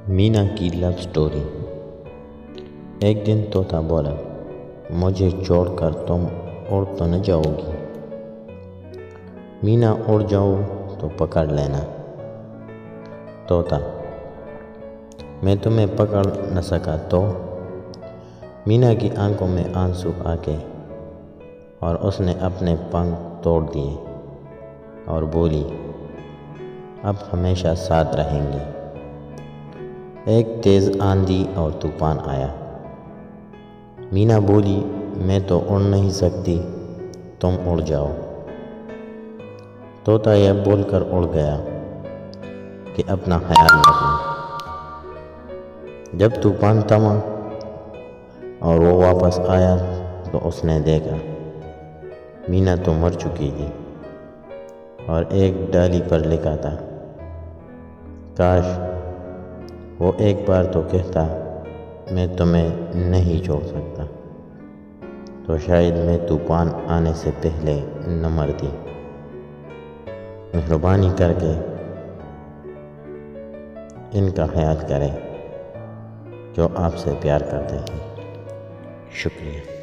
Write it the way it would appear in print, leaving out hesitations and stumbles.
مینا کی لو سٹوری۔ ایک دن طوطا بولا، مجھے چھوڑ کر تم اڑ تو نہ جاؤ گی؟ مینا، اڑ جاؤ تو پکڑ لینا۔ طوطا، میں تمہیں پکڑ نہ سکا تو؟ مینا کی آنکھوں میں آنسو آ کے اور اس نے اپنے پنکھ توڑ دیے اور بولی، اب ہمیشہ ساتھ رہیں گی۔ ایک تیز آندھی اور طوفان آیا۔ مینا بولی، میں تو اڑ نہیں سکتی، تم اڑ جاؤ۔ طوطا یہ بول کر اڑ گیا کہ اپنا خیال رکھنا۔ جب طوفان تھما اور وہ واپس آیا تو اس نے دیکھا مینا تو مر چکی تھی اور ایک ڈالی پر لکھا تھا، کاش وہ ایک بار تو کہتا میں تمہیں نہیں چھوڑ سکتا، تو شاید میں طوفان آنے سے پہلے نہ مرتی۔ مہربانی کر کے ان کا خیال کریں جو آپ سے پیار کرتے ہیں۔ شکریہ۔